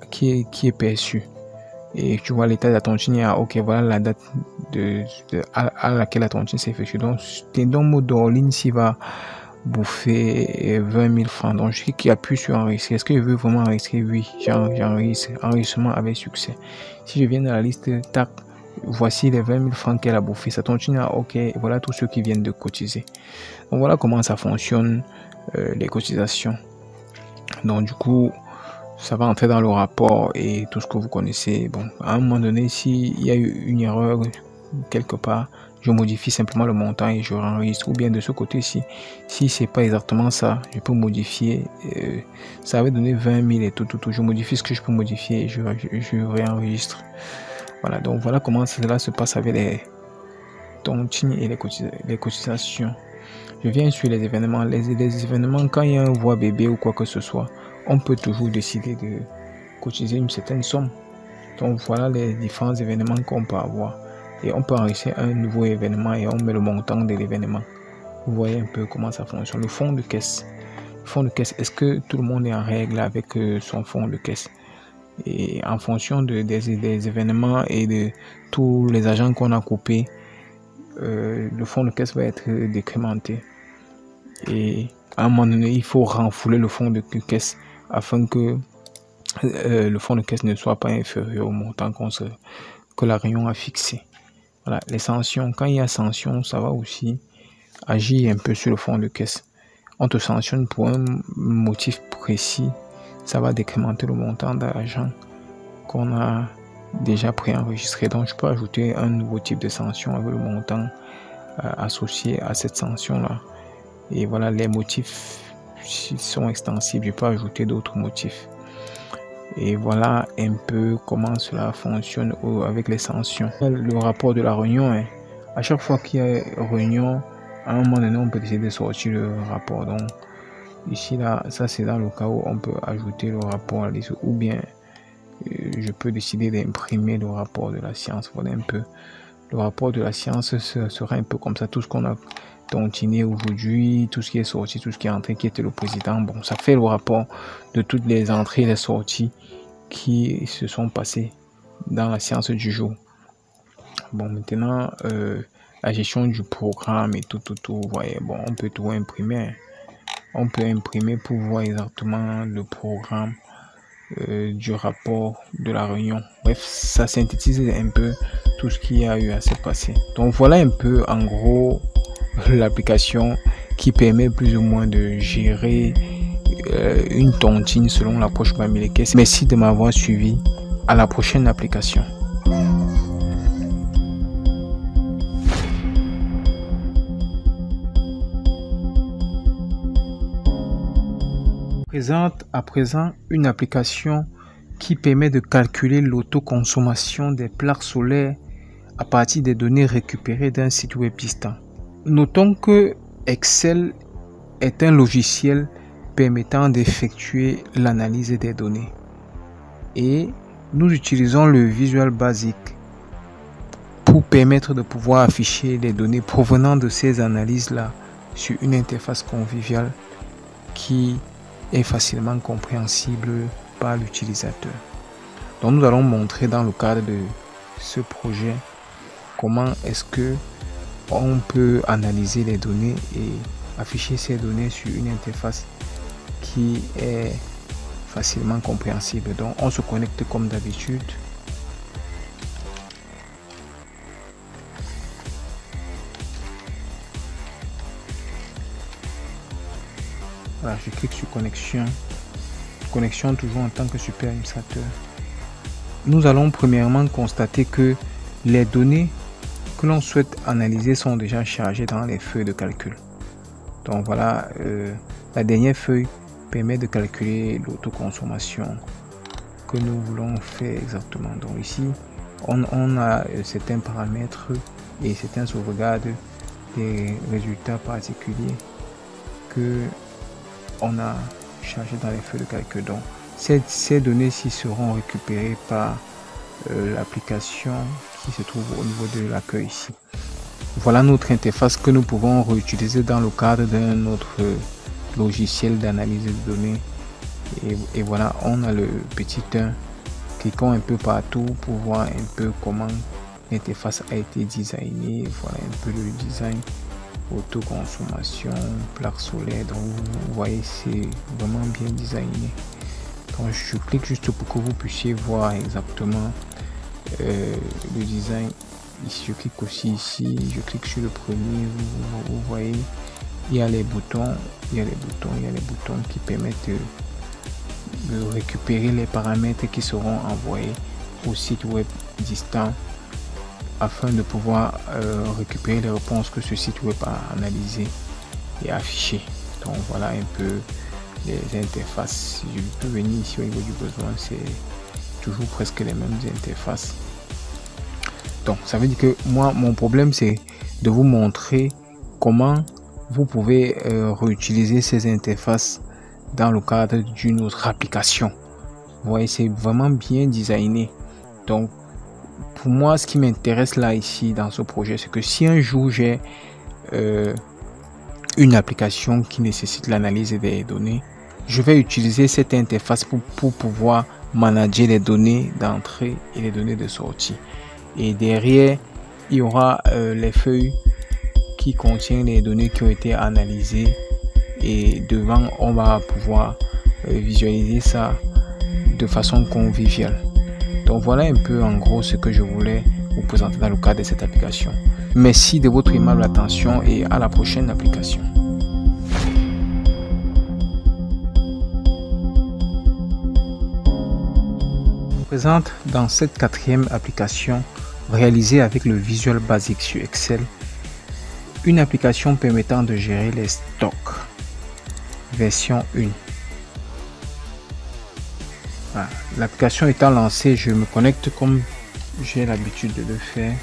[SPEAKER 1] qui est perçu. Et tu vois l'état de la tontine est à ok, voilà la date à laquelle la tontine s'effectue. Donc, Tendommo Dallon s'il va bouffer 20 000 francs. Donc, je clique appuie sur enregistrer. Est-ce que je veux vraiment enregistrer? Oui, j'enregistre. Enregistrement avec succès. Si je viens dans la liste, tac, voici les 20 000 francs qu'elle a bouffé. Ça tontine à ok, et voilà tous ceux qui viennent de cotiser. Donc voilà comment ça fonctionne, les cotisations. Donc du coup, ça va entrer dans le rapport et tout ce que vous connaissez. Bon, à un moment donné, s'il y a eu une erreur quelque part, je modifie simplement le montant et je enregistre. Ou bien de ce côté-ci, si c'est pas exactement ça, je peux modifier. Ça avait donné 20 000 et tout. Je modifie ce que je peux modifier et je réenregistre. Voilà, donc voilà comment cela se passe avec les tontines et les cotisations. Je viens sur les événements. Les événements, quand il y a un voix bébé ou quoi que ce soit, on peut toujours décider de cotiser une certaine somme. Donc voilà les différents événements qu'on peut avoir. Et on peut enregistrer un nouveau événement et on met le montant de l'événement. Vous voyez un peu comment ça fonctionne. Le fonds de caisse. Le fonds de caisse, est-ce que tout le monde est en règle avec son fonds de caisse? Et en fonction des événements et de tous les agents qu'on a coupés, le fonds de caisse va être décrémenté. Et à un moment donné, il faut renfouler le fonds de caisse afin que le fonds de caisse ne soit pas inférieur au montant que la réunion a fixé. Voilà, les sanctions. Quand il y a sanction, ça va aussi agir un peu sur le fonds de caisse. On te sanctionne pour un motif précis, ça va décrémenter le montant d'argent qu'on a déjà préenregistré. Donc, je peux ajouter un nouveau type de sanction avec le montant associé à cette sanction-là. Et voilà, les motifs sont extensibles. Je peux ajouter d'autres motifs. Et voilà un peu comment cela fonctionne avec les sanctions. Le rapport de la réunion, à chaque fois qu'il y a réunion, à un moment donné, on peut décider de sortir le rapport. Donc, ici, là, ça c'est dans le cas où on peut ajouter le rapport à la liste, ou bien je peux décider d'imprimer le rapport de la science. Voilà un peu. Le rapport de la science sera un peu comme ça. Tout ce qu'on a tontiné aujourd'hui, tout ce qui est sorti, tout ce qui est entré, qui était le président. Bon, ça fait le rapport de toutes les entrées et les sorties qui se sont passées dans la science du jour. Bon, maintenant, la gestion du programme et tout, vous voyez, bon, on peut tout imprimer. On peut imprimer pour voir exactement le programme du rapport de la réunion. Bref, ça synthétise un peu tout ce qui a eu à se passer. Donc voilà un peu en gros l'application qui permet plus ou moins de gérer une tontine selon l'approche Bamileke. Merci de m'avoir suivi. À la prochaine application. Présente à présent une application qui permet de calculer l'autoconsommation des plaques solaires à partir des données récupérées d'un site web distant. Notons que Excel est un logiciel permettant d'effectuer l'analyse des données et nous utilisons le Visual Basic pour permettre de pouvoir afficher les données provenant de ces analyses-là sur une interface conviviale qui est facilement compréhensible par l'utilisateur. Donc nous allons montrer dans le cadre de ce projet comment est-ce que on peut analyser les données et afficher ces données sur une interface qui est facilement compréhensible. Donc on se connecte comme d'habitude. Voilà, je clique sur connexion. Connexion toujours en tant que super administrateur. Nous allons premièrement constater que les données que l'on souhaite analyser sont déjà chargées dans les feuilles de calcul. Donc voilà, la dernière feuille permet de calculer l'autoconsommation que nous voulons faire exactement. Donc ici, on a certains paramètres et certaines sauvegardes des résultats particuliers que on a chargé dans les feuilles de calcul. Donc ces données-ci seront récupérées par l'application qui se trouve au niveau de l'accueil ici. Voilà notre interface que nous pouvons réutiliser dans le cadre d'un autre logiciel d'analyse de données. Et voilà, on a le petit 1. Cliquons un peu partout pour voir un peu comment l'interface a été designée. Voilà un peu le design. Autoconsommation, plaque solaire. Donc vous voyez, c'est vraiment bien designé. Donc je clique juste pour que vous puissiez voir exactement le design. Ici je clique aussi ici, je clique sur le premier. Vous voyez, il y a les boutons, il y a les boutons qui permettent de récupérer les paramètres qui seront envoyés au site web distant afin de pouvoir récupérer les réponses que ce site web a analysées et affichées. Donc voilà un peu les interfaces. Je peux venir ici au niveau du besoin, c'est toujours presque les mêmes interfaces. Donc ça veut dire que moi, mon problème, c'est de vous montrer comment vous pouvez réutiliser ces interfaces dans le cadre d'une autre application. Vous voyez, c'est vraiment bien designé. Donc pour moi, ce qui m'intéresse là ici dans ce projet, c'est que si un jour j'ai une application qui nécessite l'analyse des données, je vais utiliser cette interface pour pouvoir manager les données d'entrée et les données de sortie. Et derrière, il y aura les feuilles qui contiennent les données qui ont été analysées. Et devant, on va pouvoir visualiser ça de façon conviviale. Donc voilà un peu en gros ce que je voulais vous présenter dans le cadre de cette application. Merci de votre aimable attention et à la prochaine application. Je vous présente dans cette quatrième application réalisée avec le Visual Basic sur Excel, une application permettant de gérer les stocks. Version 1. Voilà. L'application étant lancée, je me connecte comme j'ai l'habitude de le faire.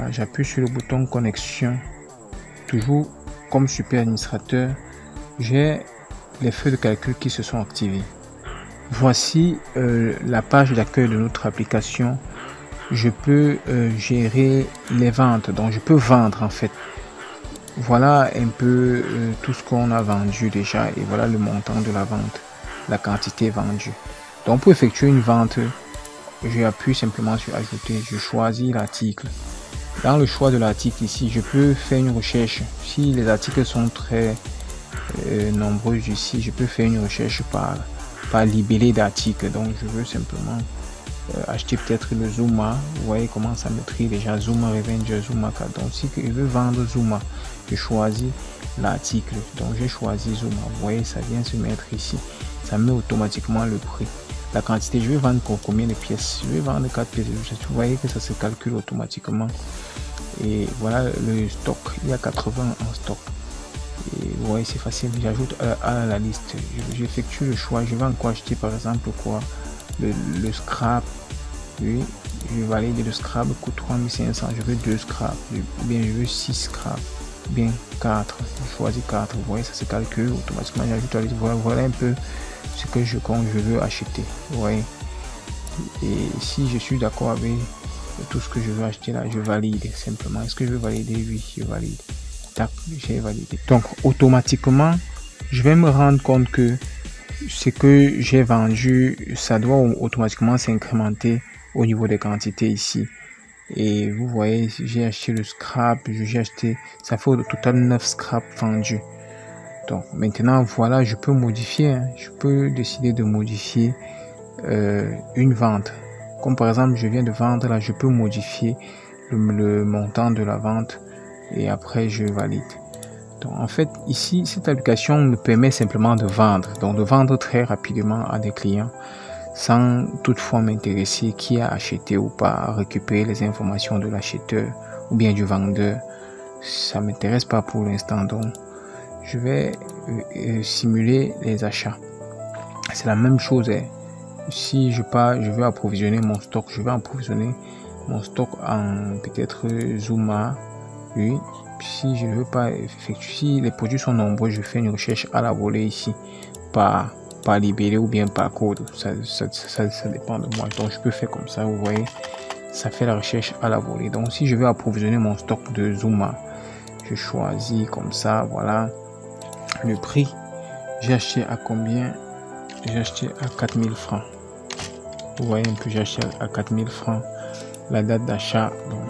[SPEAKER 1] J'appuie sur le bouton connexion. Toujours comme super administrateur, j'ai les feuilles de calcul qui se sont activées. Voici la page d'accueil de notre application. Je peux gérer les ventes, donc je peux vendre en fait. Voilà un peu tout ce qu'on a vendu déjà et voilà le montant de la vente, la quantité vendue. Donc pour effectuer une vente, j'appuie simplement sur ajouter, je choisis l'article. Dans le choix de l'article ici, je peux faire une recherche. Si les articles sont très nombreux ici, je peux faire une recherche par libellé d'articles. Donc je veux simplement acheter peut-être le Zuma. Vous voyez comment ça me trie déjà Zuma Revenger, Zuma 4. Donc si je veux vendre Zuma, je choisis l'article. Donc j'ai choisi Zuma. Vous voyez, ça vient se mettre ici. Ça met automatiquement le prix. La quantité, je vais vendre pour combien de pièces? Je vais vendre 4 pièces. Vous voyez que ça se calcule automatiquement. Et voilà le stock. Il y a 80 en stock. Et vous voyez, c'est facile. J'ajoute à la liste. J'effectue le choix. Je vais encore acheter par exemple quoi? Le scrap. Oui, je valide le scrap. Coûte 3500. Je veux 2 scraps. Ou bien je veux 6 scraps. Ou bien 4. Je choisis 4. Vous voyez, ça se calcule automatiquement. J'ajoute à la liste. Voilà un peu ce que je veux acheter. Vous voyez. Et si je suis d'accord avec tout ce que je veux acheter là, je valide simplement. Est-ce que je veux valider? Oui, je valide. Tac, j'ai validé. Donc automatiquement, je vais me rendre compte que ce que j'ai vendu, ça doit automatiquement s'incrémenter au niveau des quantités ici. Et vous voyez, j'ai acheté le scrap, j'ai acheté, ça fait au total 9 scraps vendus. Donc maintenant, voilà, je peux modifier, je peux décider de modifier une vente. Comme par exemple, je viens de vendre là, je peux modifier le montant de la vente et après je valide. Donc en fait, ici, cette application me permet simplement de vendre, donc de vendre très rapidement à des clients sans toutefois m'intéresser qui a acheté ou pas, récupérer les informations de l'acheteur ou bien du vendeur. Ça m'intéresse pas pour l'instant, donc je vais simuler les achats. C'est la même chose. Si je veux approvisionner mon stock, je vais approvisionner mon stock en peut-être Zuma. Oui. Si je ne veux pas effectuer, si les produits sont nombreux, je fais une recherche à la volée ici, par libellé ou bien par code. Ça dépend de moi. Donc je peux faire comme ça. Vous voyez, ça fait la recherche à la volée. Donc si je veux approvisionner mon stock de Zuma, je choisis comme ça. Voilà le prix. J'ai acheté à combien? J'ai acheté à 4000 francs. Vous voyez un peu, j'ai acheté à 4000 francs. La date d'achat, donc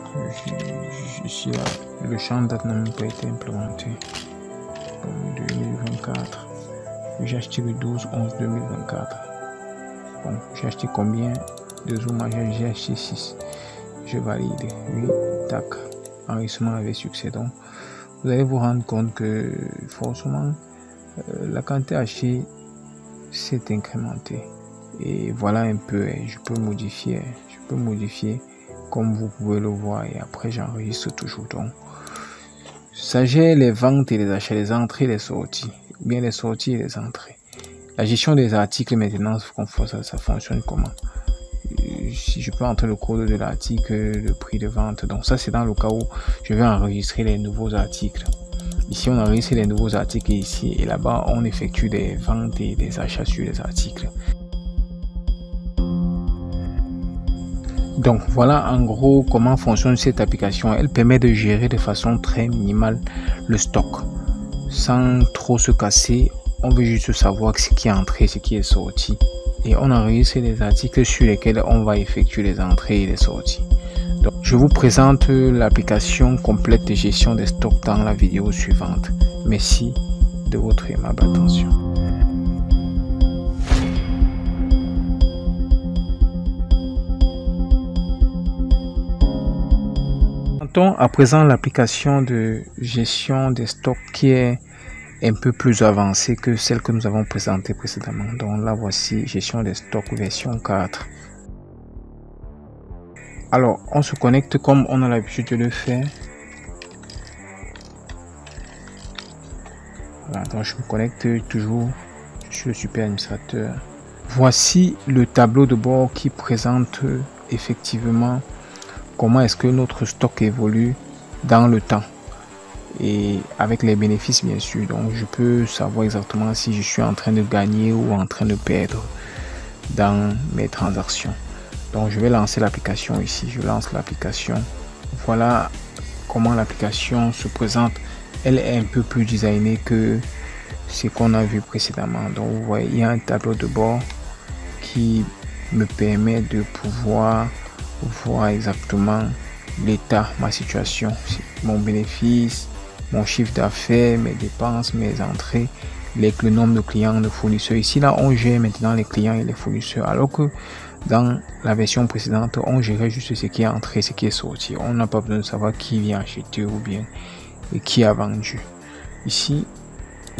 [SPEAKER 1] ici là, le champ de date n'a même pas été implémenté. Donc 2024. J'ai acheté le 12/11/2024. Bon, j'ai acheté combien de Zuma? J'ai acheté 6. Je valide. Oui, tac. Enregistrement avec succès. Donc, vous allez vous rendre compte que forcément, la quantité achetée s'est incrémentée. Et voilà un peu, je peux modifier comme vous pouvez le voir et après j'enregistre toujours. Donc ça gère les ventes et les achats, les entrées et les sorties, ou bien les sorties et les entrées. La gestion des articles maintenant, ça fonctionne comment? Si je peux entrer le code de l'article, le prix de vente, donc ça c'est dans le cas où je vais enregistrer les nouveaux articles. Ici on enregistre les nouveaux articles ici et là-bas on effectue des ventes et des achats sur les articles. Donc voilà en gros comment fonctionne cette application. Elle permet de gérer de façon très minimale le stock sans trop se casser. On veut juste savoir ce qui est entré, ce qui est sorti. Et on enregistre les articles sur lesquels on va effectuer les entrées et les sorties. Donc, je vous présente l'application complète de gestion des stocks dans la vidéo suivante. Merci de votre aimable attention. À présent l'application de gestion des stocks qui est un peu plus avancée que celle que nous avons présentée précédemment. Donc là voici gestion des stocks version 4. Alors on se connecte comme on a l'habitude de le faire. Voilà, donc je me connecte toujours sur le super administrateur. Voici le tableau de bord qui présente effectivement comment est-ce que notre stock évolue dans le temps et avec les bénéfices bien sûr. Donc je peux savoir exactement si je suis en train de gagner ou en train de perdre dans mes transactions. Donc je vais lancer l'application ici. Je lance l'application. Voilà comment l'application se présente. Elle est un peu plus designée que ce qu'on a vu précédemment. Donc vous voyez, il y a un tableau de bord qui me permet de pouvoir voir exactement l'état, ma situation, mon bénéfice, mon chiffre d'affaires, mes dépenses, mes entrées, le nombre de clients, de fournisseurs. Ici là on gère maintenant les clients et les fournisseurs, alors que dans la version précédente on gérait juste ce qui est entré, ce qui est sorti. On n'a pas besoin de savoir qui vient acheter ou bien qui a vendu. Ici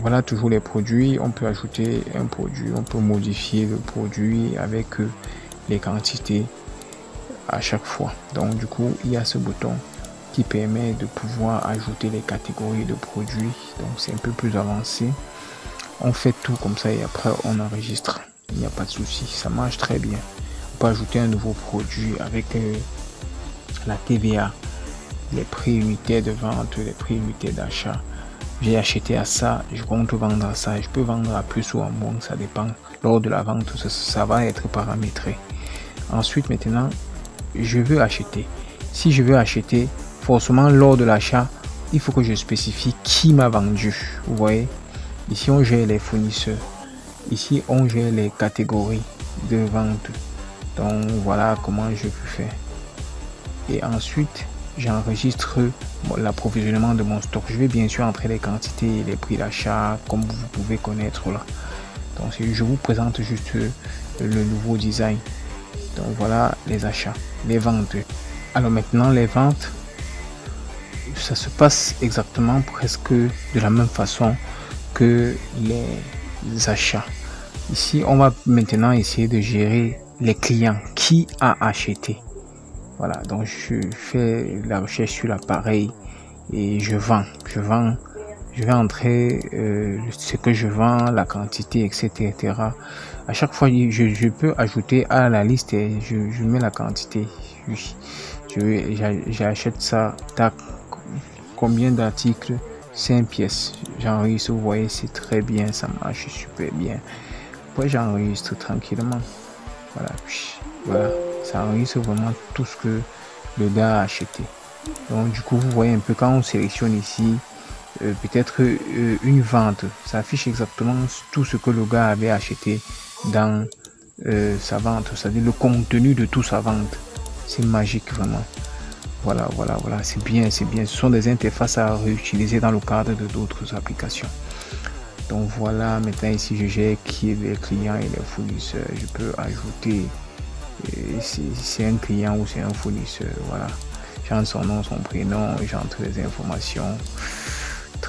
[SPEAKER 1] voilà toujours les produits. On peut ajouter un produit, on peut modifier le produit avec les quantités à chaque fois. Donc du coup il y a ce bouton qui permet de pouvoir ajouter les catégories de produits. Donc c'est un peu plus avancé. On fait tout comme ça et après on enregistre. Il n'y a pas de souci, ça marche très bien. On peut ajouter un nouveau produit avec la TVA, les prix unitaires de vente, les prix unitaires d'achat. J'ai acheté à ça, je compte vendre à ça. Je peux vendre à plus ou à moins, ça dépend. Lors de la vente, ça va être paramétré. Ensuite, maintenant, je veux acheter. Si je veux acheter, forcément, lors de l'achat, il faut que je spécifie qui m'a vendu. Vous voyez, ici, on gère les fournisseurs. Ici, on gère les catégories de vente. Donc, voilà comment je peux faire. Et ensuite, j'enregistre l'approvisionnement de mon stock. Je vais bien sûr entrer les quantités et les prix d'achat comme vous pouvez connaître là. Donc je vous présente juste le nouveau design. Donc voilà les achats, les ventes. Alors maintenant les ventes, ça se passe exactement presque de la même façon que les achats. Ici on va maintenant essayer de gérer les clients qui a acheté. Voilà, donc je fais la recherche sur l'appareil et je vais entrer ce que je vends, la quantité, etc. À chaque fois, je peux ajouter à la liste et je mets la quantité. J'achète ça, tac, combien d'articles? 5 pièces. J'enregistre, vous voyez, c'est très bien, ça marche super bien. Après, j'enregistre tranquillement. Voilà, voilà. Ça enregistre vraiment tout ce que le gars a acheté. Donc du coup vous voyez un peu quand on sélectionne ici peut-être une vente, ça affiche exactement tout ce que le gars avait acheté dans sa vente, c'est-à-dire le contenu de toute sa vente. C'est magique vraiment. Voilà, c'est bien. Ce sont des interfaces à réutiliser dans le cadre de d'autres applications. Donc voilà, maintenant ici je gère qui est les clients et les fournisseurs. Je peux ajouter c'est un client ou c'est un fournisseur. Voilà, j'entre son nom, son prénom, j'entre les informations.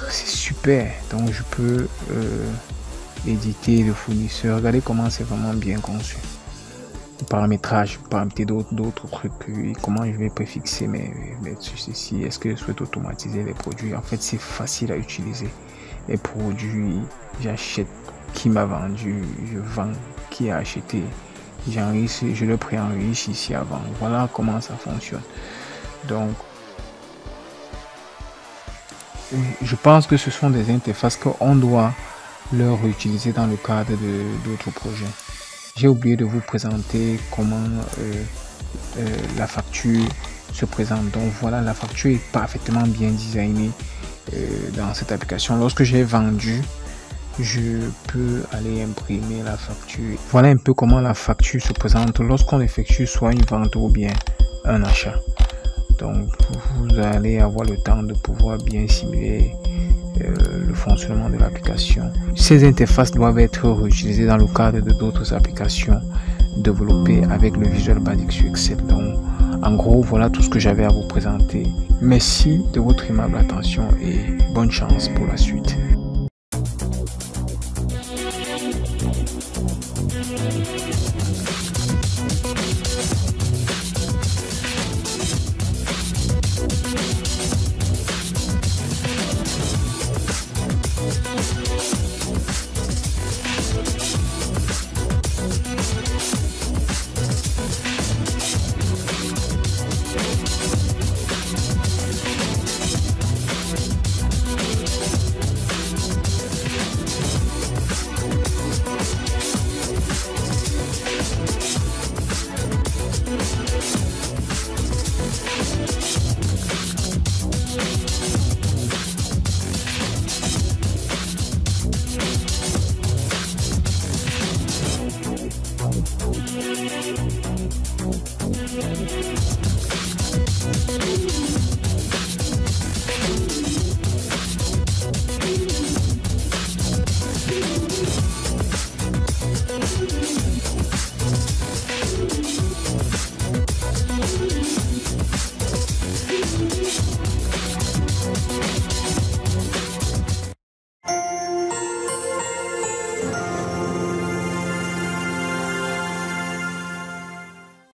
[SPEAKER 1] C'est super. Donc je peux éditer le fournisseur. Regardez comment c'est vraiment bien conçu. Le paramétrage, paramétrer d'autres trucs. Comment je vais préfixer mes ceci. Est-ce que je souhaite automatiser les produits? En fait c'est facile à utiliser. Les produits, j'achète qui m'a vendu, je vends qui a acheté. J'enregistre, je le préenregistre ici avant. Voilà comment ça fonctionne. Donc, je pense que ce sont des interfaces qu'on doit leur utiliser dans le cadre de d'autres projets. J'ai oublié de vous présenter comment la facture se présente. Donc voilà, la facture est parfaitement bien designée dans cette application. Lorsque j'ai vendu, je peux aller imprimer la facture. Voilà un peu comment la facture se présente lorsqu'on effectue soit une vente ou bien un achat. Donc vous allez avoir le temps de pouvoir bien simuler le fonctionnement de l'application. Ces interfaces doivent être réutilisées dans le cadre de d'autres applications développées avec le Visual Basic sur Excel. Donc en gros, voilà tout ce que j'avais à vous présenter. Merci de votre aimable attention et bonne chance pour la suite.